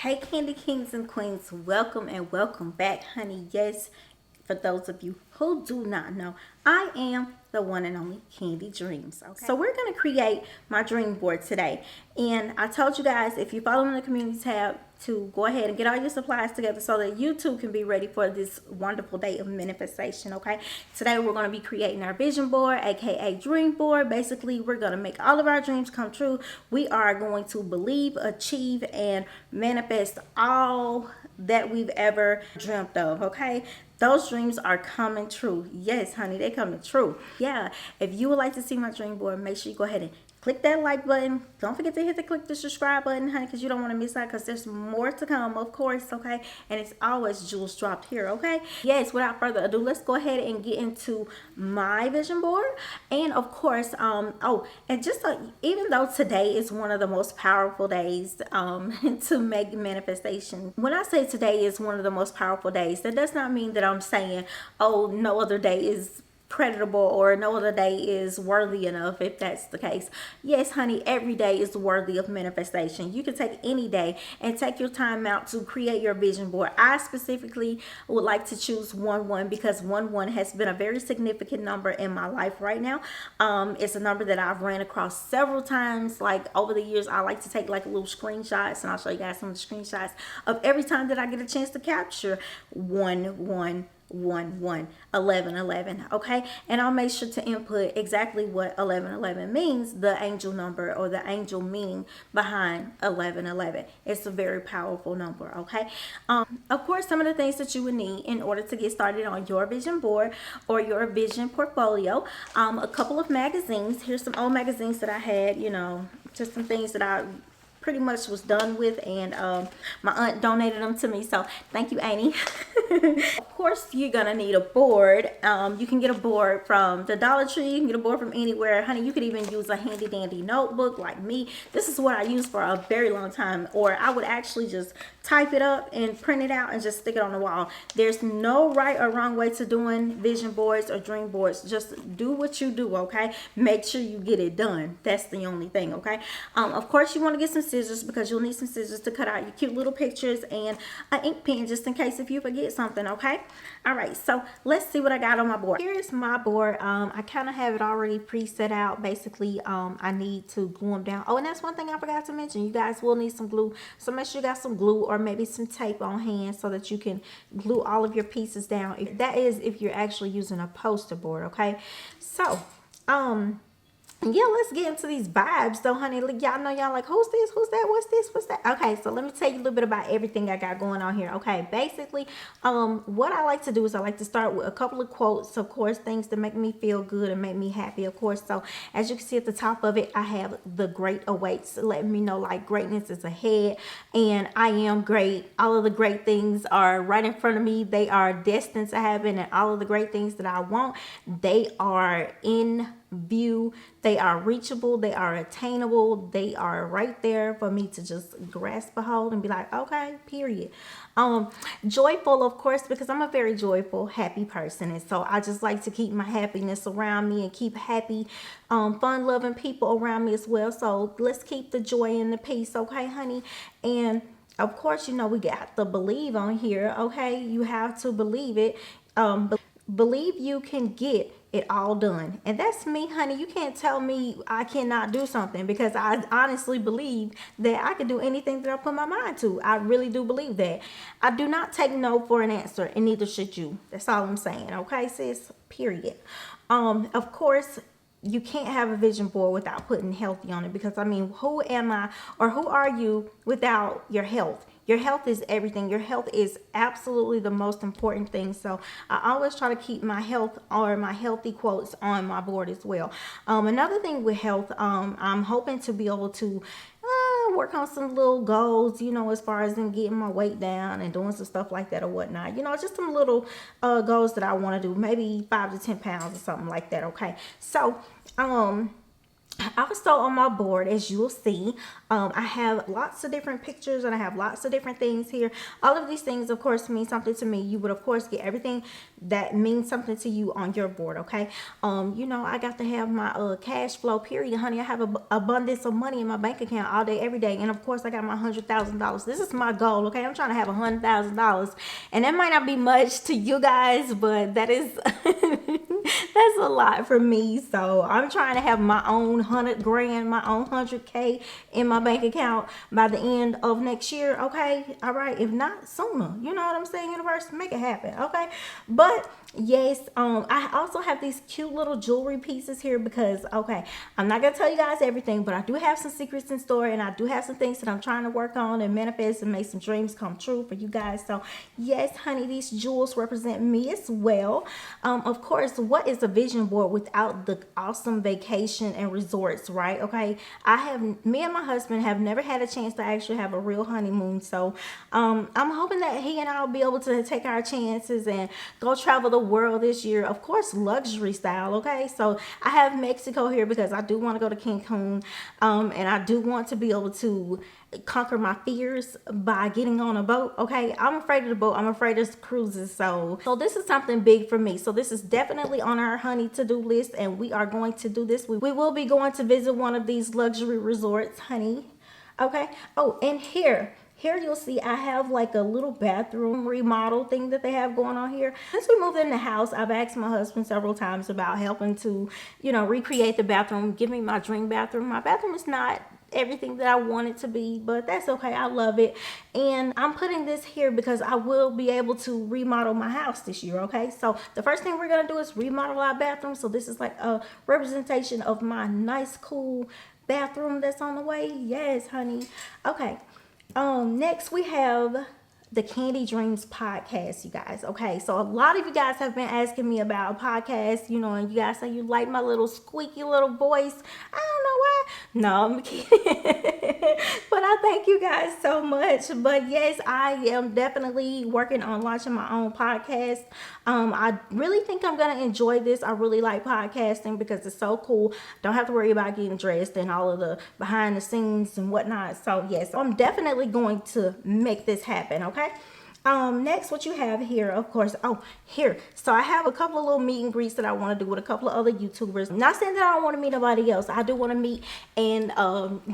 Hey, Candy Kings and Queens, welcome and welcome back, honey. Yes, for those of you who do not know, I am the one and only Candy Dreams. Okay, so we're gonna create my dream board today, and I told you guys if you follow me in the community tab to go ahead and get all your supplies together so that you too can be ready for this wonderful day of manifestation. Okay, today we're going to be creating our vision board, aka dream board. Basically, we're going to make all of our dreams come true. We are going to believe, achieve, and manifest all that we've ever dreamt of. Okay, those dreams are coming true. Yes, honey, they're coming true. Yeah, if you would like to see my dream board, make sure you go ahead and click that like button. Don't forget to hit the click the subscribe button, honey, because you don't want to miss out, because there's more to come, of course. Okay, and it's always jewels dropped here. Okay, yes, without further ado, let's go ahead and get into my vision board. And of course, and just even though today is one of the most powerful days to make manifestation, when I say today is one of the most powerful days, that does not mean that I'm saying, oh, no other day is creditable or no other day is worthy enough. If that's the case, yes, honey, every day is worthy of manifestation. You can take any day and take your time out to create your vision board. I specifically would like to choose 1-1 because 1-1 has been a very significant number in my life right now. It's a number that I've ran across several times, like over the years. I like to take like little screenshots, and I'll show you guys some of the screenshots of every time that I get a chance to capture 1-1 1 11 11. Okay, and I'll make sure to input exactly what 11 11 means, the angel number or the angel meaning behind 11 11. It's a very powerful number. Okay, of course, some of the things that you would need in order to get started on your vision board or your vision portfolio, a couple of magazines. Here's some old magazines that I had, just some things that I pretty much was done with, and my aunt donated them to me, so thank you, Annie. Of course, you're gonna need a board. You can get a board from the Dollar Tree. You can get a board from anywhere, honey. You could even use a handy dandy notebook like me. This is what I used for a very long time, or I would actually just type it up and print it out and just stick it on the wall. There's no right or wrong way to doing vision boards or dream boards. Just do what you do. Okay, make sure you get it done. That's the only thing. Okay, of course, you want to get some scissors, because you'll need some scissors to cut out your cute little pictures, and an ink pen just in case if you forget something. Okay, all right, so let's see what I got on my board. Here's my board. I kind of have it already pre-set out. Basically, I need to glue them down. Oh, and that's one thing I forgot to mention. You guys will need some glue, so make sure you got some glue or maybe some tape on hand so that you can glue all of your pieces down. That is if you're actually using a poster board. Okay, so yeah, let's get into these vibes though, honey. Y'all know, y'all like, who's this, who's that, what's this, what's that? Okay, so let me tell you a little bit about everything I got going on here. Okay, basically, what I like to do is I like to start with a couple of quotes, of course, things that make me feel good and make me happy, of course. So as you can see at the top of it, I have the great awaits, letting me know like greatness is ahead and I am great. All of the great things are right in front of me. They are destined to happen, and all of the great things that I want, they are in view. They are reachable, they are attainable, they are right there for me to just grasp a hold and be like, okay, period. Joyful, of course, because I'm a very joyful, happy person, and so I just like to keep my happiness around me and keep happy, fun loving people around me as well. So let's keep the joy and the peace, okay, honey. And of course, we got the believe on here. Okay, you have to believe it. Believe you can get it all done. And that's me, honey. You can't tell me I cannot do something, because I honestly believe that I can do anything that I put my mind to. I really do believe that. I do not take no for an answer, and neither should you. That's all I'm saying. Okay, sis? Period. Of course, you can't have a vision board without putting healthy on it, because I mean, who am I or who are you without your health? Your health is everything. Your health is absolutely the most important thing. So I always try to keep my health or my healthy quotes on my board as well. Another thing with health, I'm hoping to be able to work on some little goals, as far as in getting my weight down and doing some stuff like that or whatnot. Just some little goals that I want to do, maybe 5 to 10 pounds or something like that. Okay, so Also on my board, as you'll see, I have lots of different pictures and I have lots of different things here. All of these things, of course, mean something to me. You would, of course, get everything that means something to you on your board, okay? You know, I got to have my cash flow, period, honey. I have a abundance of money in my bank account all day, every day. And, of course, I got my $100,000. This is my goal, okay? I'm trying to have $100,000. And that might not be much to you guys, but that is... that's a lot for me. So I'm trying to have my own 100 grand, my own 100K in my bank account by the end of next year. Okay. All right. If not sooner, you know what I'm saying? Universe, make it happen. Okay. But yes, I also have these cute little jewelry pieces here because, okay, I'm not going to tell you guys everything, but I do have some secrets in store and I do have some things that I'm trying to work on and manifest and make some dreams come true for you guys. So yes, honey, these jewels represent me as well. Of course, what is a vision board without the awesome vacation and resorts, right? Okay. Me and my husband have never had a chance to actually have a real honeymoon. So, I'm hoping that he and I will be able to take our chances and go travel the world this year, of course, luxury style. Okay, so I have Mexico here because I do want to go to Cancun, and I do want to be able to conquer my fears by getting on a boat. Okay, I'm afraid of the boat, I'm afraid of cruises, so this is something big for me. So this is definitely on our honey to-do list, and we are going to do this. We will be going to visit one of these luxury resorts, honey. Okay. Oh, and here you'll see I have like a little bathroom remodel thing that they have going on here. Since we moved in the house, I've asked my husband several times about helping to, you know, recreate the bathroom, give me my dream bathroom. My bathroom is not everything that I want it to be, but that's okay. I love it. And I'm putting this here because I will be able to remodel my house this year. Okay, so the first thing we're gonna do is remodel our bathroom. So this is like a representation of my nice, cool bathroom that's on the way. Yes, honey. Okay. Next we have the Candy Dreams podcast, you guys. Okay, so a lot of you guys have been asking me about a podcast, you know, and you guys say you like my little squeaky little voice. I don't know why. No, I'm kidding. But I thank you guys so much. But yes, I am definitely working on launching my own podcast. I really think I'm gonna enjoy this. I really like podcasting because it's so cool. Don't have to worry about getting dressed and all of the behind the scenes and whatnot. So yes, I'm definitely going to make this happen. Okay. Next, what you have here, of course, here. So I have a couple of little meet and greets that I want to do with a couple of other YouTubers. I'm not saying that I don't want to meet nobody else. I do want to meet and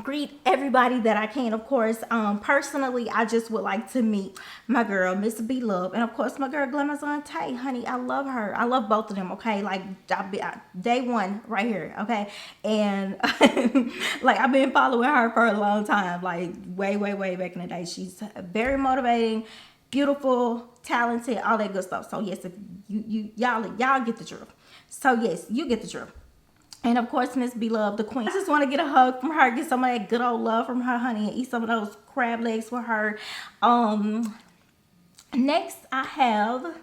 greet everybody that I can, of course. Personally, I just would like to meet my girl, Miss B Love, and of course my girl Glamazon Tay, honey. I love her. I love both of them. Okay, like day one right here. Okay, and like I've been following her for a long time, like way back in the day. She's very motivating, beautiful, talented, all that good stuff. So yes, if y'all get the drill. So yes, you get the drill. And of course, Miss Beloved, the queen. I just want to get a hug from her, get some of that good old love from her, honey, and eat some of those crab legs with her. Next, I have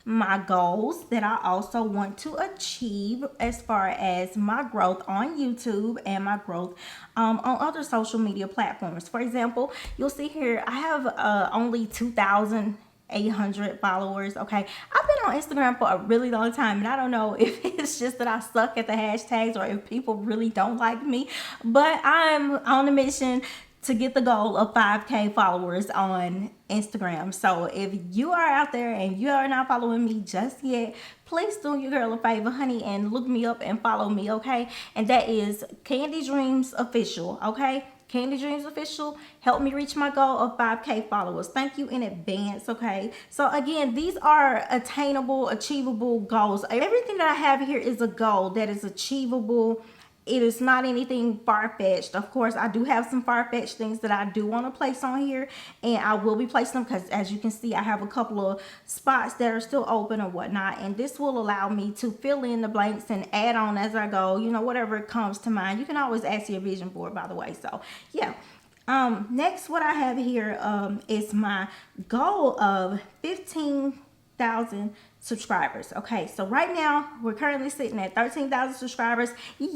my goals that I also want to achieve as far as my growth on YouTube and my growth on other social media platforms. For example, you'll see here I have only 2,800 followers. Okay, I've been on Instagram for a really long time, and I don't know if it's just that I suck at the hashtags or if people really don't like me, but I'm on a mission to get the goal of 5K followers on Instagram. So if you are out there and you are not following me just yet, please do your girl a favor, honey, and look me up and follow me, okay? And that is Candy Dreams Official, okay? Candy Dreams Official. Help me reach my goal of 5K followers. Thank you in advance, okay? So again, these are attainable, achievable goals. Everything that I have here is a goal that is achievable. It is not anything far-fetched. Of course, I do have some far-fetched things that I do want to place on here, and I will be placing them because, as you can see, I have a couple of spots that are still open or whatnot, and this will allow me to fill in the blanks and add on as I go, you know, whatever comes to mind. You can always add to your vision board, by the way. So, yeah. Next, what I have here is my goal of 15,000 subscribers. Okay, so right now we're currently sitting at 13,000 subscribers. Yay!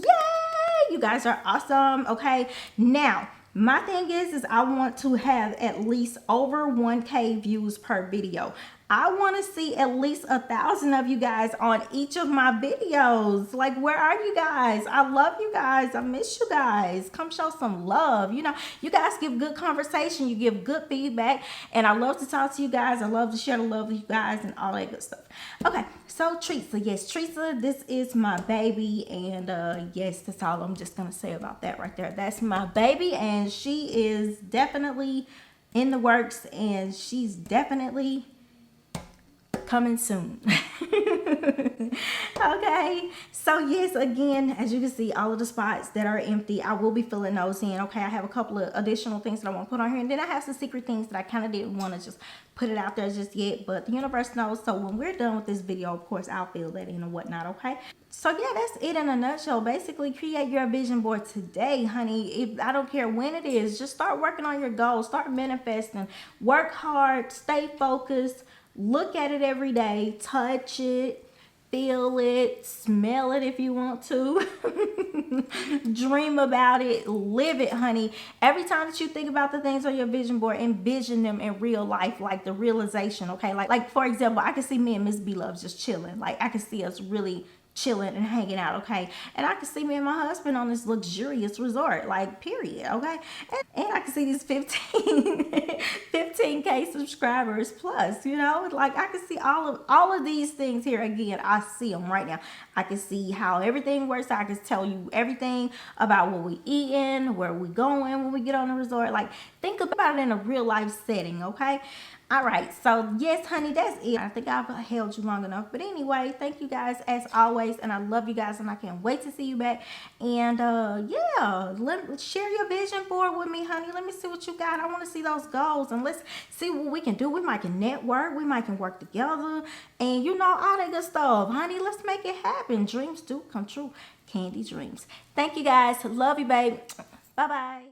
You guys are awesome. Okay, now my thing is I want to have at least over 1K views per video. I want to see at least 1,000 of you guys on each of my videos. Like, where are you guys? I love you guys. I miss you guys. Come show some love. You know, you guys give good conversation. You give good feedback. And I love to talk to you guys. I love to share the love with you guys and all that good stuff. Okay, so Teresa. Yes, Teresa, this is my baby. And yes, that's all I'm just going to say about that right there. That's my baby. And she is definitely in the works. And she's definitely coming soon. Okay, so yes, again, as you can see, all of the spots that are empty, I will be filling those in. Okay, I have a couple of additional things that I want to put on here, and then I have some secret things that I kind of didn't want to just put it out there just yet, but the universe knows. So when we're done with this video, of course, I'll fill that in and whatnot. Okay, so yeah, that's it in a nutshell. Basically, create your vision board today, honey. I don't care when it is, just start working on your goals, start manifesting, work hard, stay focused. Look at it every day, touch it, feel it, smell it if you want to, dream about it, live it, honey. Every time that you think about the things on your vision board, envision them in real life, like the realization, okay? Like for example, I can see me and Miss B Love just chilling. Like I can see us really chilling and hanging out, okay? And I can see me and my husband on this luxurious resort, like period, okay? And I can see these 15K subscribers plus, you know, like I can see all of these things here. Again, I see them right now. I can see how everything works. I can tell you everything about what we eating, where we going when we get on the resort. Like think about it in a real life setting, okay? All right, so yes, honey, that's it. I think I've held you long enough. But anyway, thank you guys as always, and I love you guys, and I can't wait to see you back. And yeah, share your vision board with me, honey. Let me see what you got. I want to see those goals, and let's see what we can do. We might can network. We might can work together, and you know all that good stuff, honey. Let's make it happen. Dreams do come true. Candy dreams. Thank you guys. Love you, babe. Bye bye.